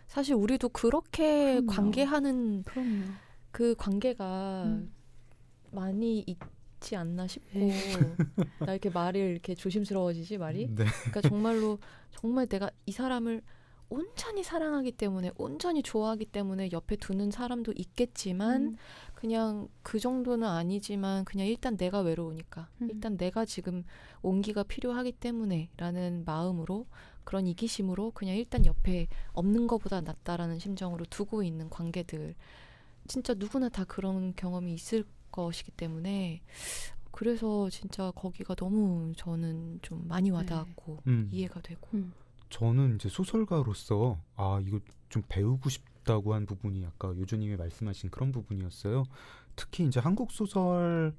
사실 우리도 그렇게 그럼요. 관계하는 그럼요. 그 관계가 음. 많이 있지 않나 싶고 네. 나 이렇게 말을 이렇게 조심스러워지지 말이 네. 그러니까 정말로 정말 내가 이 사람을 온전히 사랑하기 때문에 온전히 좋아하기 때문에 옆에 두는 사람도 있겠지만 그냥 그 정도는 아니지만 그냥 일단 내가 외로우니까 일단 내가 지금 온기가 필요하기 때문에 라는 마음으로 그런 이기심으로 그냥 일단 옆에 없는 것보다 낫다라는 심정으로 두고 있는 관계들 진짜 누구나 다 그런 경험이 있을 것이기 때문에 그래서 진짜 거기가 너무 저는 좀 많이 와닿았고 이해가 되고 저는 이제 소설가로서 이거 좀 배우고 싶다고 한 부분이 아까 요조님이 말씀하신 그런 부분이었어요. 특히 이제 한국 소설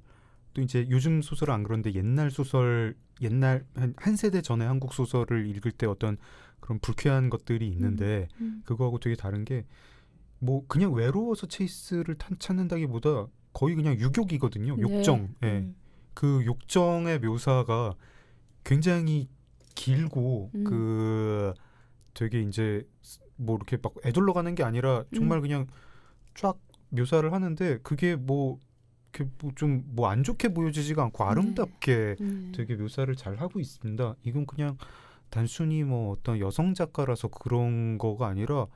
또 이제 요즘 소설은 안 그런데 옛날 소설 옛날 한 세대 전에 한국 소설을 읽을 때 어떤 그런 불쾌한 것들이 있는데 그거하고 되게 다른 게 뭐 그냥 외로워서 체이스를 찾는다기보다 거의 그냥 유욕이거든요. 욕정. 예. 그 욕정의 묘사가 굉장히 길고 그 되게 이제 뭐 이렇게 막 애둘러 가는 게 아니라 정말 그냥 쫙 묘사를 하는데 그게 뭐 이렇게 뭐 좀 뭐 안 좋게 보여지지가 않고 아름답게 되게 묘사를 잘 하고 있습니다. 이건 그냥 단순히 뭐 어떤 여성 작가라서 그런 거가 아니라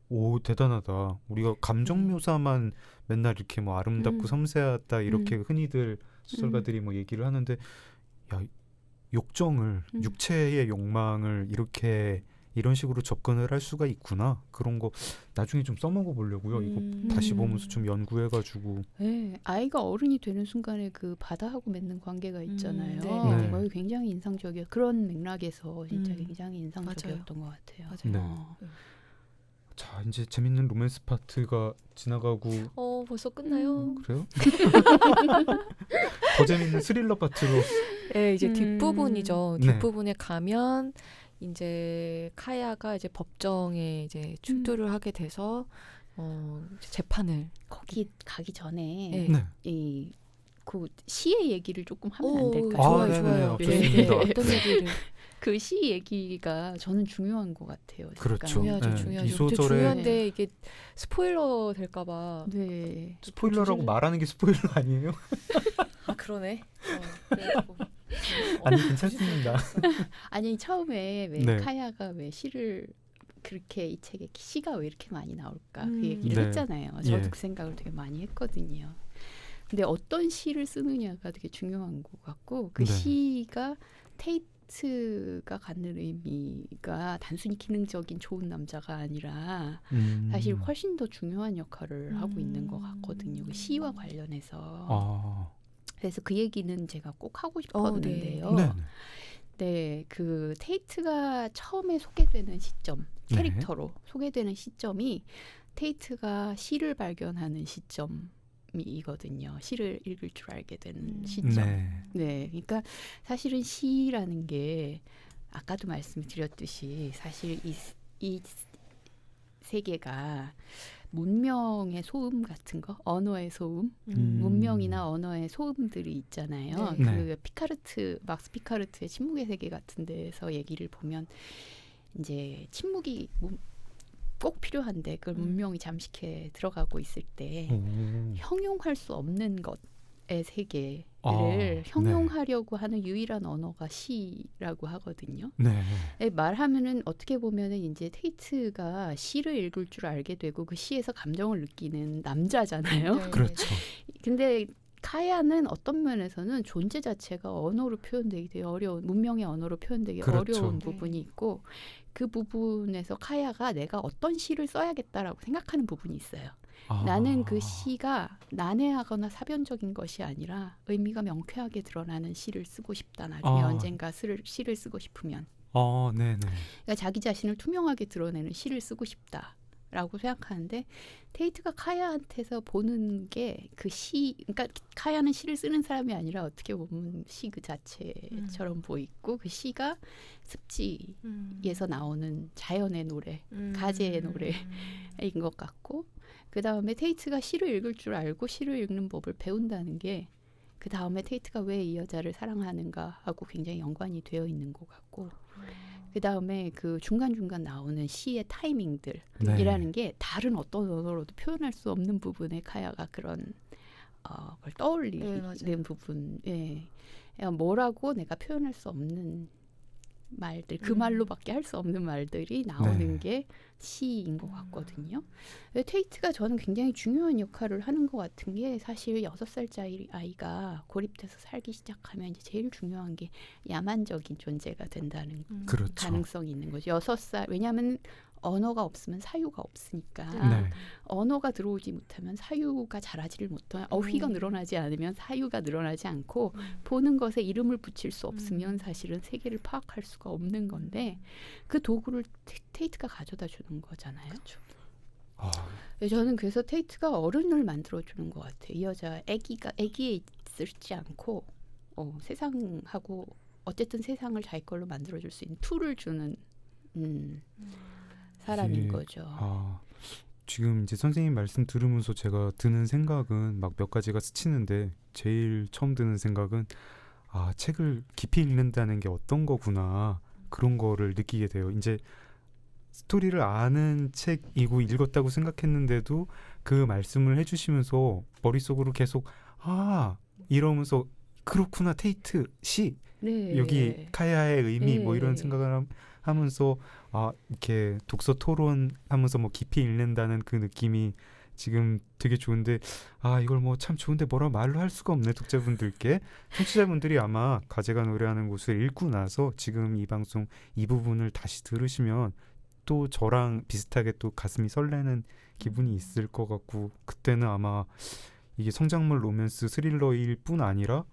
오 대단하다. 우리가 감정 묘사만 맨날 이렇게 뭐 아름답고 섬세하다 이렇게 흔히들 소설가들이 뭐 얘기를 하는데 야 욕정을 육체의 욕망을 이렇게 이런 식으로 접근을 할 수가 있구나. 그런 거 나중에 좀 써먹어 보려고요. 이거 다시 보면서 좀 연구해가지고. 네, 아이가 어른이 되는 순간에 그 바다하고 맺는 관계가 있잖아요. 네. 거기 굉장히 인상적이었어요. 그런 맥락에서 진짜 굉장히 인상적이었던 것 같아요. 맞아요. 네. 자 이제 재밌는 로맨스 파트가 지나가고 벌써 끝나요? 그래요? 더 재밌는 스릴러 파트로 네, 이제 뒷부분이죠. 네. 뒷부분에 가면 이제 카야가 이제 법정에 이제 출두를 하게 돼서 재판을 거기 가기 전에 네. 네. 이 그 시의 얘기를 조금 하면 안 될까요? 좋아요, 네네네. 좋아요. 좋습니다. 어떤 얘기를 그 시 얘기가 저는 중요한 것 같아요. 그렇죠. 중요하죠, 네, 중요하죠. 이 소설에- 근데 중요한데 이게 스포일러 될까봐. 네. 스포일러라고 말하는 게 스포일러 아니에요? 아 그러네. 아니 괜찮습니다. 아니 처음에 왜 네. 카야가 왜 시를 그렇게 이 책에 시가 왜 이렇게 많이 나올까 그 얘기를 네. 했잖아요. 저도 예. 그 생각을 되게 많이 했거든요. 근데 어떤 시를 쓰느냐가 되게 중요한 것 같고 그 네. 시가 테이트가 갖는 의미가 단순히 기능적인 좋은 남자가 아니라 사실 훨씬 더 중요한 역할을 하고 있는 것 같거든요. 그 시와 관련해서. 그래서 그 얘기는 제가 꼭 하고 네. 싶었는데요. 네. 네, 그 테이트가 처음에 소개되는 시점, 네. 캐릭터로 소개되는 시점이 테이트가 시를 발견하는 시점이거든요. 시를 읽을 줄 알게 되는 시점. 네. 네, 그러니까 사실은 시라는 게 아까도 말씀드렸듯이 사실 이 세계가 문명의 소음 같은 거, 언어의 소음, 문명이나 언어의 소음들이 있잖아요. 네. 그 막스 피카르트의 침묵의 세계 같은 데서 얘기를 보면 이제 침묵이 꼭 필요한데 그걸 문명이 잠식해 들어가고 있을 때 오. 형용할 수 없는 것의 세계를 아, 형용하려고 하는 유일한 언어가 시라고 하거든요. 네. 말하면은 어떻게 보면은 이제 테이트가 시를 읽을 줄 알게 되고 그 시에서 감정을 느끼는 남자잖아요. 네. 그렇죠. 근데 카야는 어떤 면에서는 존재 자체가 언어로 표현되기 되게 어려운, 문명의 언어로 표현되기 그렇죠. 어려운 네. 부분이 있고 그 부분에서 카야가 내가 어떤 시를 써야겠다라고 생각하는 부분이 있어요. 아. 나는 그 시가 난해하거나 사변적인 것이 아니라 의미가 명쾌하게 드러나는 시를 쓰고 싶다. 나중에 아. 언젠가 시를 쓰고 싶으면. 네네. 그러니까 자기 자신을 투명하게 드러내는 시를 쓰고 싶다라고 생각하는데 테이트가 카야한테서 보는 게 그 시, 그러니까 카야는 시를 쓰는 사람이 아니라 어떻게 보면 시 그 자체처럼 보이고 그 시가 습지에서 나오는 자연의 노래, 가재의 노래인 것 같고 그 다음에 테이트가 시를 읽을 줄 알고 시를 읽는 법을 배운다는 게 그 다음에 테이트가 왜 이 여자를 사랑하는가 하고 굉장히 연관이 되어 있는 것 같고 그 다음에 그 중간중간 나오는 시의 타이밍들이라는 게 다른 어떤 언어로도 표현할 수 없는 부분에 카야가 그런 걸 떠올리는 네, 부분. 예. 뭐라고 내가 표현할 수 없는 말들, 그 말로밖에 할 수 없는 말들이 나오는 네. 게 시인 것 같거든요. 테이트가 저는 굉장히 중요한 역할을 하는 것 같은 게 사실 6살짜리 아이가 고립돼서 살기 시작하면 이제 제일 중요한 게 야만적인 존재가 된다는 그렇죠. 가능성이 있는 거죠. 6살, 왜냐하면 언어가 없으면 사유가 없으니까 네. 언어가 들어오지 못하면 사유가 자라지를 못하면 어휘가 늘어나지 않으면 사유가 늘어나지 않고 보는 것에 이름을 붙일 수 없으면 사실은 세계를 파악할 수가 없는 건데 그 도구를 테이트가 가져다 주는 거잖아요. 아, 저는 그래서 테이트가 어른을 만들어주는 것 같아요. 이 여자 아기에 있지 않고 세상하고 어쨌든 세상을 자기 걸로 만들어줄 수 있는 툴을 주는 사람인 이게, 거죠. 지금 이제 선생님 말씀 들으면서 제가 드는 생각은 막 몇 가지가 스치는데 제일 처음 드는 생각은 책을 깊이 읽는다는 게 어떤 거구나 그런 거를 느끼게 돼요. 이제 스토리를 아는 책이고 읽었다고 생각했는데도 그 말씀을 해주시면서 머릿속으로 계속 이러면서 그렇구나 테이트 시 네. 여기 카야의 의미 뭐 이런 네. 생각을 하면서 이렇게 독서 토론하면서 뭐 깊이 읽는다는 그 느낌이 지금 되게 좋은데 이걸 뭐 참 좋은데 뭐라 말로 할 수가 없네 독자분들께. 청취자분들이 아마 가제가 노래하는 곳을 읽고 나서 지금 이 방송 이 부분을 다시 들으시면 또 저랑 비슷하게 또 가슴이 설레는 기분이 있을 것 같고 그때는 아마 이게 성장물 로맨스 스릴러일 뿐 아니라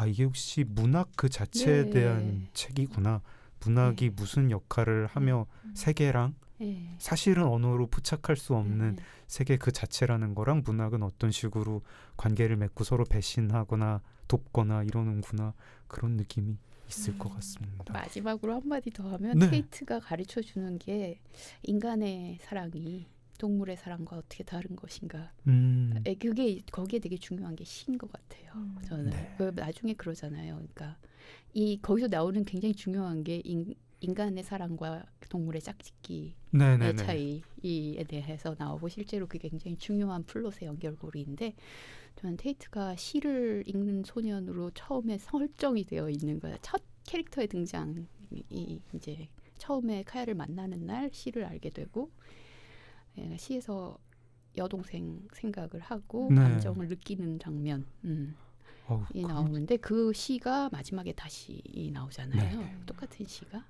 이게 혹시 문학 그 자체에 네. 대한 책이구나. 문학이 네. 무슨 역할을 하며 세계랑 네. 사실은 언어로 포착할 수 없는 네. 세계 그 자체라는 거랑 문학은 어떤 식으로 관계를 맺고 서로 배신하거나 돕거나 이러는구나 그런 느낌이 있을 것 같습니다. 마지막으로 한마디 더 하면 네. 테이트가 가르쳐 주는 게 인간의 사랑이 동물의 사랑과 어떻게 다른 것인가. 그게 거기에 되게 중요한 게 시인 것 같아요. 저는 네. 나중에 그러잖아요. 그러니까 거기서 나오는 굉장히 중요한 게 인간의 사랑과 동물의 짝짓기의 네네네. 차이에 대해서 나오고 실제로 그게 굉장히 중요한 플롯의 연결고리인데 저는 테이트가 시를 읽는 소년으로 처음에 설정이 되어 있는 거야. 첫 캐릭터의 등장이 이제 처음에 카야를 만나는 날 시를 알게 되고 시에서 여동생 생각을 하고 네. 감정을 느끼는 장면 이 나오는데 그 시가 마지막에 다시 나오잖아요. 네. 똑같은 시가.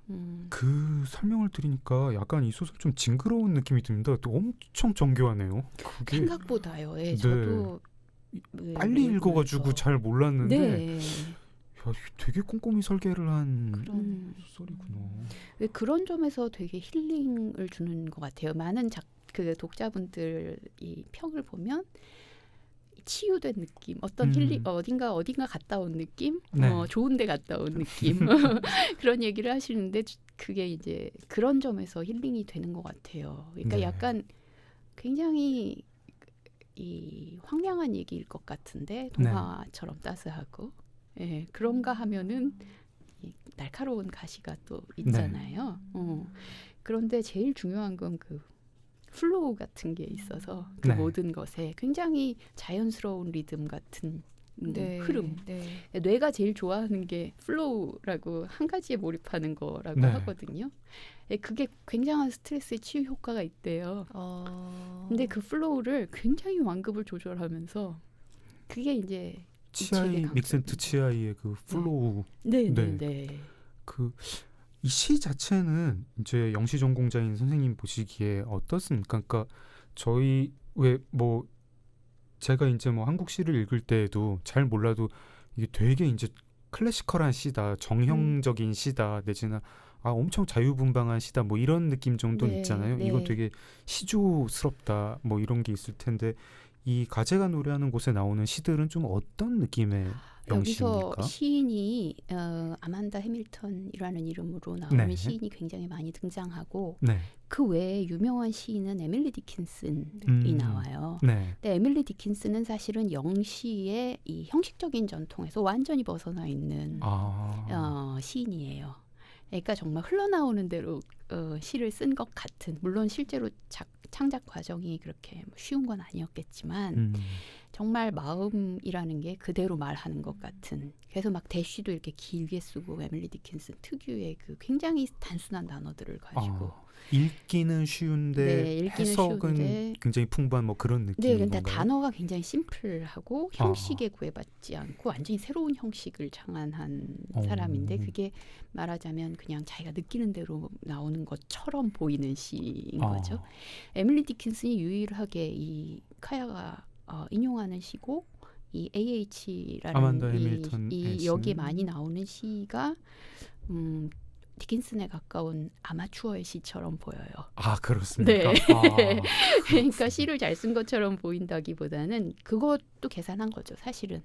그 설명을 들으니까 약간 이 소설 좀 징그러운 느낌이 듭니다. 또 엄청 정교하네요. 그게 생각보다요. 예, 네. 저도 빨리 읽어가지고 잘 몰랐는데 네. 야, 되게 꼼꼼히 설계를 한 그런 소설이구나. 왜 그런 점에서 되게 힐링을 주는 것 같아요. 많은 그 독자분들이 평을 보면 치유된 느낌, 어떤 힐링, 어딘가 갔다 온 느낌, 네. 좋은 데 갔다 온 느낌 그런 얘기를 하시는데 그게 이제 그런 점에서 힐링이 되는 것 같아요. 그러니까 네. 약간 굉장히 이 황량한 얘기일 것 같은데 동화처럼 따스하고 예, 그런가 하면은 이 날카로운 가시가 또 있잖아요. 그런데 제일 중요한 건 그 플로우 같은 게 있어서 그 네. 모든 것에 굉장히 자연스러운 리듬 같은 네. 흐름. 네. 뇌가 제일 좋아하는 게 플로우라고 한 가지에 몰입하는 거라고 네. 하거든요. 예, 그게 굉장한 스트레스의 치유 효과가 있대요. 근데 그 플로우를 굉장히 완급을 조절하면서 그게 이제 치아이 책의 믹센트 강점이죠. 치아이의 그 플로우 네. 그 이 시 자체는 이제 영시 전공자인 선생님 보시기에 어떻습니까? 그러니까 저희 왜 뭐 제가 이제 뭐 한국 시를 읽을 때에도 잘 몰라도 이게 되게 이제 클래시컬한 시다, 정형적인 시다, 내지는 엄청 자유분방한 시다, 뭐 이런 느낌 정도는 네, 있잖아요. 네. 이건 되게 시조스럽다, 뭐 이런 게 있을 텐데 이 가제가 노래하는 곳에 나오는 시들은 좀 어떤 느낌의 여기서 영시입니까? 시인이 아만다 해밀턴이라는 이름으로 나오는 네. 시인이 굉장히 많이 등장하고 네, 그 외에 유명한 시인은 에밀리 디킨슨이 나와요. 네, 근데 에밀리 디킨슨은 사실은 영시의 이 형식적인 전통에서 완전히 벗어나 있는 시인이에요. 그러니까 정말 흘러나오는 대로 시를 쓴 것 같은, 물론 실제로 창작 과정이 그렇게 쉬운 건 아니었겠지만 정말 마음이라는 게 그대로 말하는 것 같은. 그래서 막 대쉬도 이렇게 길게 쓰고 에밀리 디킨슨 특유의 그 굉장히 단순한 단어들을 가지고 읽기는 쉬운데 네, 읽기는 해석은 쉬운데 굉장히 풍부한 뭐 그런 네, 느낌인 근데 건가요? 단어가 굉장히 심플하고 형식에 구애받지 않고 완전히 새로운 형식을 창안한 사람인데 그게 말하자면 그냥 자기가 느끼는 대로 나오는 것처럼 보이는 시인 거죠. 에밀리 디킨슨이 유일하게 이 카야가 인용하는 시고 이 AH라는 아만다 해밀턴의 이 여기에 시는? 많이 나오는 시가 디킨슨에 가까운 아마추어의 시처럼 보여요. 그렇습니까? 네. 그러니까 시를 잘 쓴 것처럼 보인다기보다는 그것도 계산한 거죠, 사실은.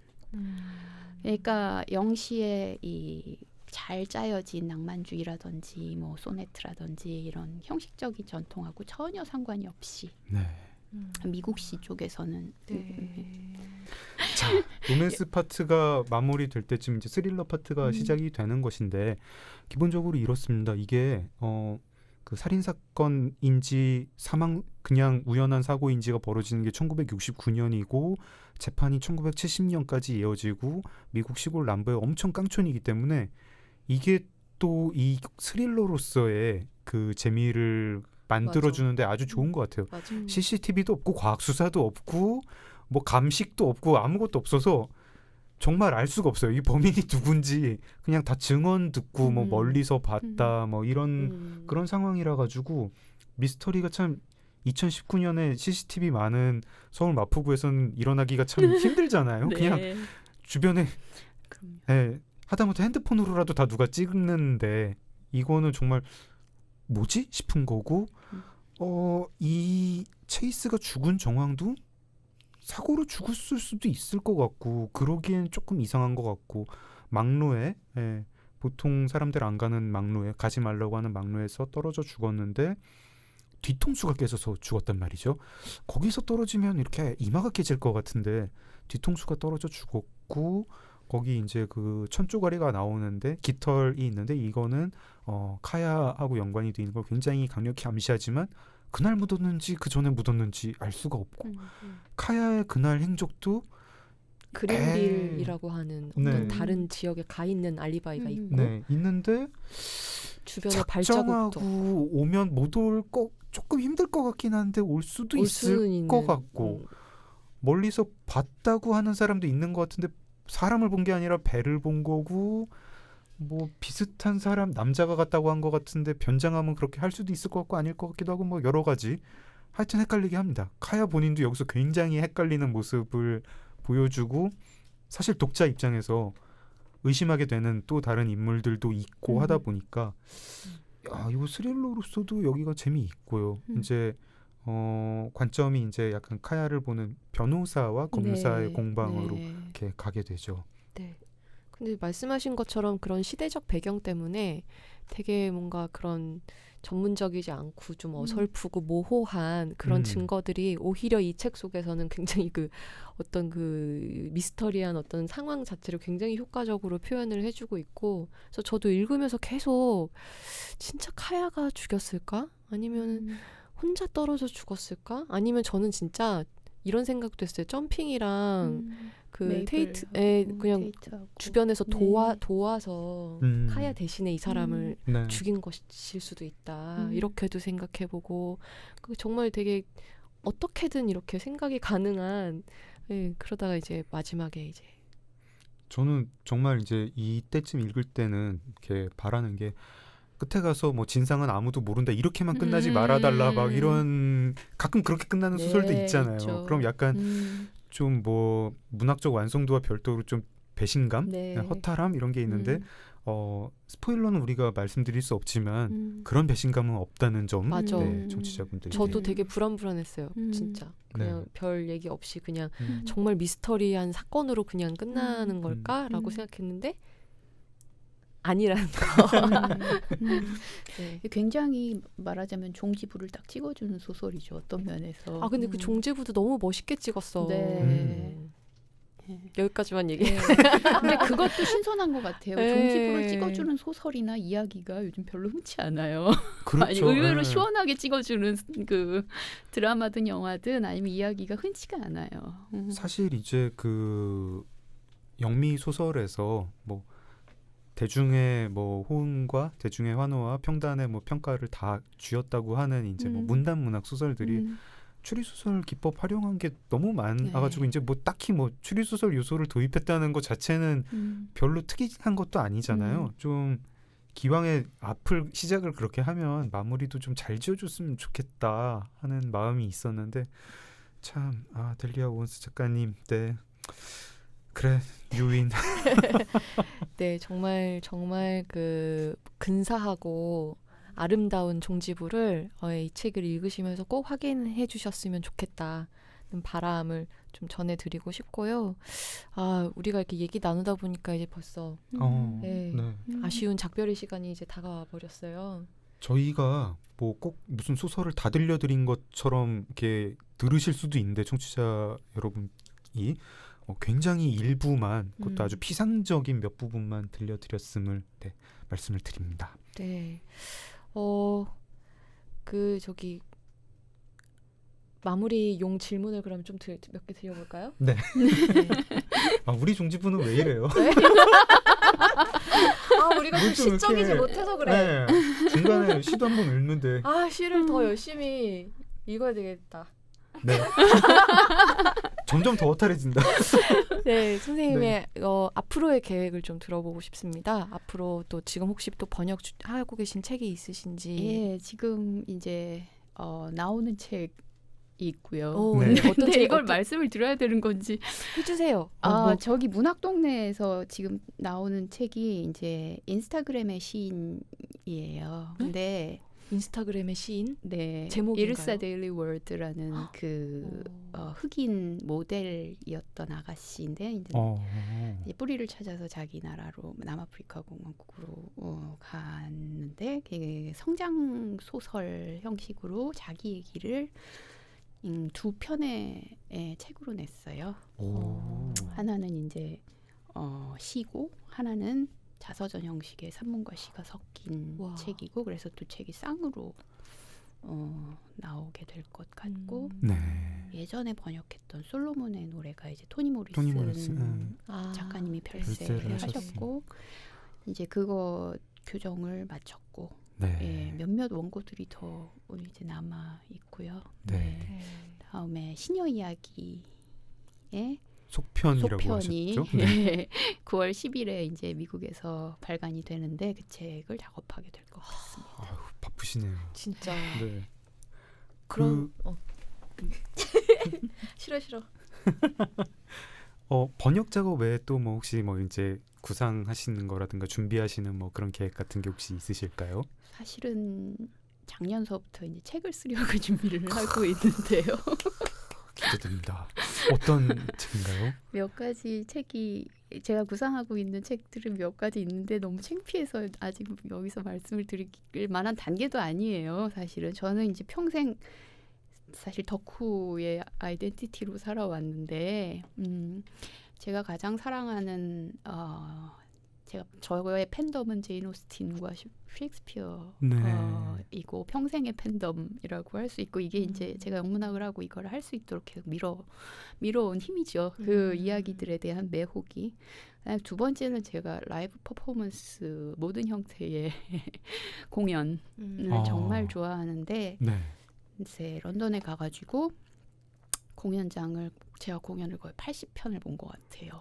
그러니까 영시의 이 잘 짜여진 낭만주의라든지 뭐 소네트라든지 이런 형식적인 전통하고 전혀 상관이 없이 네. 미국시 쪽에서는 자, 로맨스 파트가 마무리될 때쯤 이제 스릴러 파트가 시작이 되는 것인데 기본적으로 이렇습니다. 이게 그 살인 사건인지 그냥 우연한 사고인지가 벌어지는 게 1969년이고 재판이 1970년까지 이어지고 미국 시골 남부의 엄청 깡촌이기 때문에 이게 또 이 스릴러로서의 그 재미를 만들어주는데 아주 좋은 것 같아요. 맞아. CCTV도 없고 과학 수사도 없고 뭐 감식도 없고 아무것도 없어서 정말 알 수가 없어요. 이 범인이 누군지 그냥 다 증언 듣고 뭐 멀리서 봤다 뭐 이런 그런 상황이라 가지고 미스터리가 참 2019년에 CCTV 많은 서울 마포구에서는 일어나기가 참 힘들잖아요. 네. 그냥 주변에 그럼요. 하다못해 핸드폰으로라도 다 누가 찍는데 이거는 정말 뭐지 싶은 거고 이 체이스가 죽은 정황도 사고로 죽었을 수도 있을 것 같고 그러기엔 조금 이상한 것 같고 막로에 보통 사람들 안 가는 막로에 가지 말라고 하는 막로에서 떨어져 죽었는데 뒤통수가 깨져서 죽었단 말이죠. 거기서 떨어지면 이렇게 이마가 깨질 것 같은데 뒤통수가 떨어져 죽었고 거기 이제 그 천조가리가 나오는데 깃털이 있는데 이거는 카야하고 연관이 돼 있는 걸 굉장히 강력히 암시하지만 그날 묻었는지 그 전에 묻었는지 알 수가 없고 카야의 그날 행적도 그린빌이라고 하는 어떤 네. 다른 지역에 가 있는 알리바이가 있고 있는데 주변에 발자국도 작정하고 오면 못 올 거 조금 힘들 것 같긴 한데 올 수도 있을 것 같고 멀리서 봤다고 하는 사람도 있는 것 같은데 사람을 본 게 아니라 배를 본 거고 뭐 비슷한 사람 남자가 갔다고 한 것 같은데 변장하면 그렇게 할 수도 있을 것 같고 아닐 것 같기도 하고 뭐 여러 가지 하여튼 헷갈리게 합니다. 카야 본인도 여기서 굉장히 헷갈리는 모습을 보여주고 사실 독자 입장에서 의심하게 되는 또 다른 인물들도 있고 하다 보니까 야, 이거 스릴러로서도 여기가 재미있고요. 이제 관점이 이제 약간 카야를 보는 변호사와 검사의 네. 공방으로 네. 이렇게 가게 되죠. 네. 근데 말씀하신 것처럼 그런 시대적 배경 때문에 되게 뭔가 그런 전문적이지 않고 좀 어설프고 모호한 그런 증거들이 오히려 이 책 속에서는 굉장히 그 어떤 그 미스터리한 어떤 상황 자체를 굉장히 효과적으로 표현을 해주고 있고, 그래서 저도 읽으면서 계속 진짜 카야가 죽였을까? 아니면 혼자 떨어져 죽었을까? 아니면 저는 진짜 이런 생각도 했어요. 점핑이랑 그 테이트에 그냥 테이트하고. 주변에서 네. 도와서 카야 대신에 이 사람을 네. 죽인 것일 수도 있다. 이렇게도 생각해보고 정말 되게 어떻게든 이렇게 생각이 가능한, 예, 그러다가 이제 마지막에 이제 저는 정말 이제 이때쯤 읽을 때는 이렇게 바라는 게 끝에 가서 뭐 진상은 아무도 모른다 이렇게만 끝나지 말아달라 막 이런 가끔 그렇게 끝나는 네, 소설도 있잖아요. 있죠. 그럼 약간 좀 뭐 문학적 완성도와 별도로 좀 배신감, 네. 허탈함 이런 게 있는데 스포일러는 우리가 말씀드릴 수 없지만 그런 배신감은 없다는 점, 맞아. 네, 청취자분들이 저도 되게 불안했어요. 음. 진짜 그냥 네. 별 얘기 없이 그냥 음. 정말 미스터리한 사건으로 그냥 끝나는 걸까라고 음. 생각했는데 아니라는 거. 네. 굉장히 말하자면 종지부를 딱 찍어주는 소설이죠. 어떤 면에서. 아 근데 그 종지부도 너무 멋있게 찍었어. 네. 여기까지만 얘기해. 네. 근데 그것도 신선한 것 같아요. 네. 종지부를 찍어주는 소설이나 이야기가 요즘 별로 흔치 않아요. 그렇죠. 아니, 의외로 네. 시원하게 찍어주는 그 드라마든 영화든 아니면 이야기가 흔치가 않아요. 사실 이제 그 영미 소설에서 뭐 대중의 뭐 호응과 대중의 환호와 평단의 뭐 평가를 다 쥐었다고 하는 이제 뭐 문단 문학 소설들이 추리 소설 기법 활용한 게 너무 많아가지고 이제 뭐 딱히 뭐 추리 소설 요소를 도입했다는 것 자체는 별로 특이한 것도 아니잖아요. 좀 기왕에 앞을 시작을 그렇게 하면 마무리도 좀 잘 지어줬으면 좋겠다 하는 마음이 있었는데 참 델리아 오원스 작가님, 네 그래 유인. 네, 정말 그 근사하고 아름다운 종지부를 이 책을 읽으시면서 꼭 확인해 주셨으면 좋겠다는 바람을 좀 전해드리고 싶고요. 우리가 이렇게 얘기 나누다 보니까 이제 벌써 네, 아쉬운 작별의 시간이 이제 다가와 버렸어요. 저희가 뭐 꼭 무슨 소설을 다 들려드린 것처럼 이렇게 들으실 수도 있는데 청취자 여러분이 굉장히 일부만, 그것도 아주 피상적인 몇 부분만 들려드렸음을 말씀을 드립니다. 네. 저기 마무리 용 질문을 그럼 좀 몇 개 드려볼까요? 네. 네. 우리 종지부는 왜 이래요? 네? 우리가 좀 좀 시적이지 이렇게, 못해서 그래. 네. 중간에 시도 한번 읽는데. 시를 더 열심히 읽어야 되겠다. 네. 점점 더 허탈해진다. 네, 선생님의 앞으로의 계획을 좀 들어보고 싶습니다. 앞으로 또 지금 혹시 또 번역하고 계신 책이 있으신지. 예, 지금 이제 나오는 책이 있고요. 네. 근데 이걸 말씀을 드려야 되는 건지 해주세요. 저기 문학동네에서 지금 나오는 책이 이제 인스타그램의 시인이에요. 근데 인스타그램의 시인? 네, 제목인가요? 이르사 데일리 월드라는 그 흑인 모델이었던 아가씨인데 이제 뿌리를 찾아서 자기 나라로 남아프리카 공화국으로 갔는데 성장 소설 형식으로 자기 얘기를 두 편의 책으로 냈어요. 하나는 이제 시고 하나는 자서전 형식의 산문과 시가 섞인 책이고, 그래서 두 책이 쌍으로 나오게 될 것 같고, 네. 예전에 번역했던 솔로몬의 노래가 이제 토니 모리슨 작가님이 별세를 하셨고, 이제 그거 교정을 마쳤고, 예, 몇몇 원고들이 더 이제 남아 있고요. 네. 다음에 시녀 이야기에 속편이라고 소편이 하셨죠? 네. 9월 10일에 이제 미국에서 발간이 되는데 그 책을 작업하게 될 것 같습니다. 바쁘시네요. 진짜. 네. 그럼 싫어. 번역 작업 외에 또 뭐 혹시 뭐 이제 구상하시는 거라든가 준비하시는 뭐 그런 계획 같은 게 혹시 있으실까요? 사실은 작년서부터 이제 책을 쓰려고 준비를 하고 있는데요. 기대됩니다. 어떤 책인가요? 몇 가지 책이 제가 구상하고 있는 책들은 몇 가지 있는데 너무 창피해서 아직 여기서 말씀을 드릴 만한 단계도 아니에요. 사실은 저는 이제 평생 사실 덕후의 아이덴티티로 살아왔는데 제가 가장 사랑하는 저의 팬덤은 제인 오스틴과 셰익스피어 네. 이고 평생의 팬덤이라고 할 수 있고 이게 이제 제가 영문학을 하고 이걸 할 수 있도록 계속 밀어온 힘이죠. 그 이야기들에 대한 매혹이. 그다음에 두 번째는 제가 라이브 퍼포먼스 모든 형태의 공연을 정말 좋아하는데 네. 이제 런던에 가가지고 제가 공연을 거의 80편을 본 것 같아요.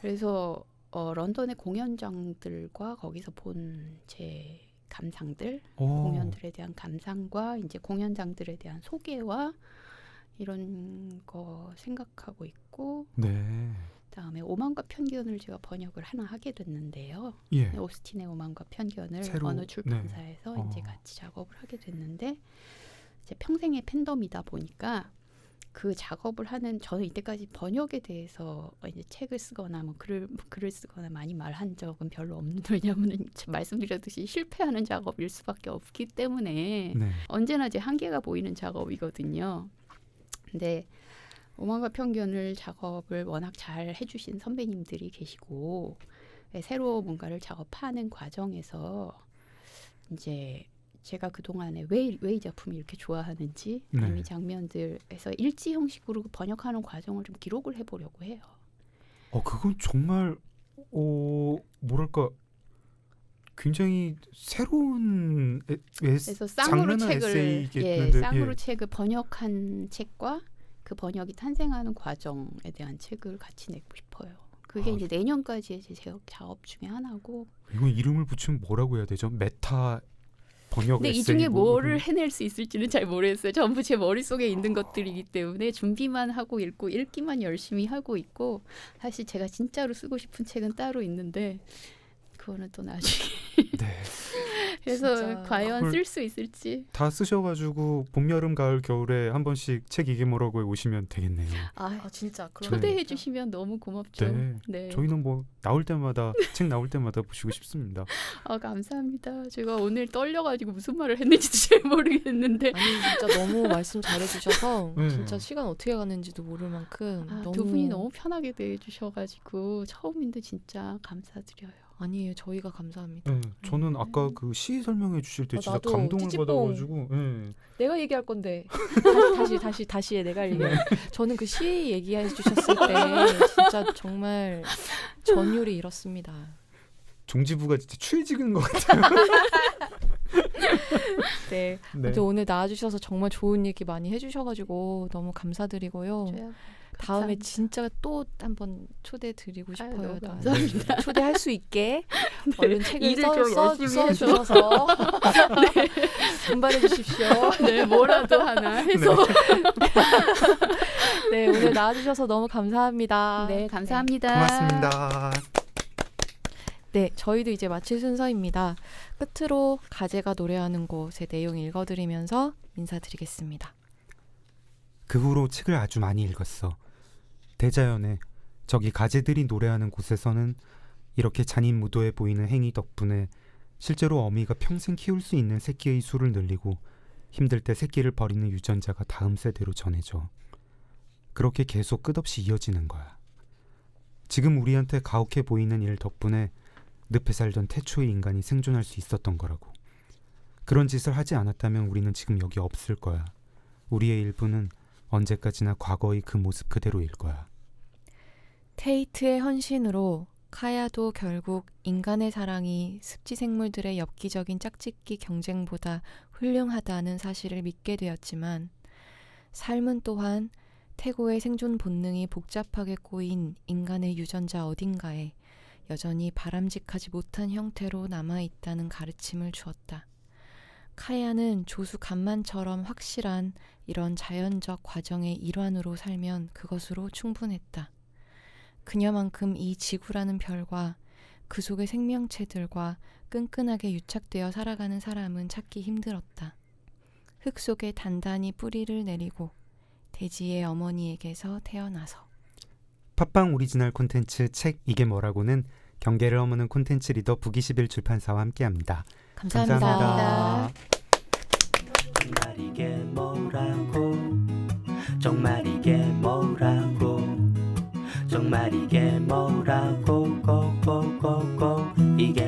그래서 런던의 공연장들과 거기서 본 제 감상들, 공연들에 대한 감상과 이제 공연장들에 대한 소개와 이런 거 생각하고 있고, 네. 그다음에 오만과 편견을 제가 번역을 하나 하게 됐는데요. 예. 오스틴의 오만과 편견을 새로, 어느 출판사에서 네. 이제 같이 작업을 하게 됐는데 이제 평생의 팬덤이다 보니까 그 작업을 하는 저는 이때까지 번역에 대해서 이제 책을 쓰거나 뭐 글을 쓰거나 많이 말한 적은 별로 없는 왜냐하면 말씀드렸듯이 실패하는 작업일 수밖에 없기 때문에 네. 언제나 이제 한계가 보이는 작업이거든요. 근데 오만과 편견을 작업을 워낙 잘 해주신 선배님들이 계시고 새로 뭔가를 작업하는 과정에서 이제 제가 그동안에 왜 이 작품이 이렇게 좋아하는지 네. 이 장면들에서 일지 형식으로 번역하는 과정을 좀 기록을 해보려고 해요. 그건 정말 뭐랄까 굉장히 새로운 그래서 쌍으로 장르나 책을 에세이겠는데 쌍으로 책을 번역한 책과 그 번역이 탄생하는 과정에 대한 책을 같이 내고 싶어요. 그게 이제 내년까지의 제 작업 중에 하나고. 이건 이름을 붙이면 뭐라고 해야 되죠? 메타 번역 근데 에세이 이 중에 뭐 뭐를 이런- 해낼 수 있을지는 잘 모르겠어요. 전부 제 머릿속에 있는 것들이기 때문에 준비만 하고 읽기만 열심히 하고 있고 사실 제가 진짜로 쓰고 싶은 책은 따로 있는데 그거는 또 나중에 네. 그래서 진짜 과연 그걸- 쓸 수 있을지. 다 쓰셔가지고 봄, 여름, 가을, 겨울에 한 번씩 책 이게 뭐라고 오시면 되겠네요. 아 진짜 초대해 주시면 너무 고맙죠. 네. 네. 저희는 뭐 나올 때마다 책 나올 때마다 보시고 싶습니다. 감사합니다. 제가 오늘 떨려가지고 무슨 말을 했는지도 잘 모르겠는데 아니 진짜 너무 말씀 잘해주셔서 네. 진짜 시간 어떻게 가는지도 모를 만큼 두 분이 너무 편하게 대해주셔가지고 처음인데 진짜 감사드려요. 아니에요. 저희가 감사합니다. 네, 저는 아까 그 시 설명해 주실 때 진짜 나도 감동을 찌찌뽕. 받아가지고 내가 얘기할 건데 다시 해. 내가 얘기해. 저는 그 시 얘기해 주셨을 때 진짜 정말 전율이 잃었습니다. 종지부가 진짜 추해지는 것 같아요. 네. 네. 아무튼 오늘 나와주셔서 정말 좋은 얘기 많이 해주셔가지고 너무 감사드리고요. 다음에 감사합니다. 진짜 또 한번 초대 드리고 아유, 싶어요. 너무 나. 감사합니다. 초대할 수 있게 얼른 책을 일을 좀 열심히 써주셔서 분발해 주십시오. 네, 뭐라도 하나 해서. 네, 오늘 나와주셔서 너무 감사합니다. 네, 감사합니다. 고맙습니다. 네, 저희도 이제 마칠 순서입니다. 끝으로 가제가 노래하는 곳의 내용 읽어드리면서 인사드리겠습니다. 그 후로 책을 아주 많이 읽었어. 대자연에 저기 가재들이 노래하는 곳에서는 이렇게 잔인무도해 보이는 행위 덕분에 실제로 어미가 평생 키울 수 있는 새끼의 수를 늘리고 힘들 때 새끼를 버리는 유전자가 다음 세대로 전해져. 그렇게 계속 끝없이 이어지는 거야. 지금 우리한테 가혹해 보이는 일 덕분에 늪에 살던 태초의 인간이 생존할 수 있었던 거라고. 그런 짓을 하지 않았다면 우리는 지금 여기 없을 거야. 우리의 일부는 언제까지나 과거의 그 모습 그대로일 거야. 테이트의 헌신으로 카야도 결국 인간의 사랑이 습지 생물들의 엽기적인 짝짓기 경쟁보다 훌륭하다는 사실을 믿게 되었지만 삶은 또한 태고의 생존 본능이 복잡하게 꼬인 인간의 유전자 어딘가에 여전히 바람직하지 못한 형태로 남아있다는 가르침을 주었다. 카야는 조수 간만처럼 확실한 이런 자연적 과정의 일환으로 살면 그것으로 충분했다. 그녀만큼 이 지구라는 별과 그 속의 생명체들과 끈끈하게 유착되어 살아가는 사람은 찾기 힘들었다. 흙 속에 단단히 뿌리를 내리고 대지의 어머니에게서 태어나서. 팟빵 오리지널 콘텐츠 책 이게 뭐라고는 경계를 허무는 콘텐츠 리더 북21 출판사와 함께합니다. 감사합니다. 감사합니다. 정말 이게 뭐라고 정말 이게 뭐라고 정말 이게 뭐라고 고고고고 이게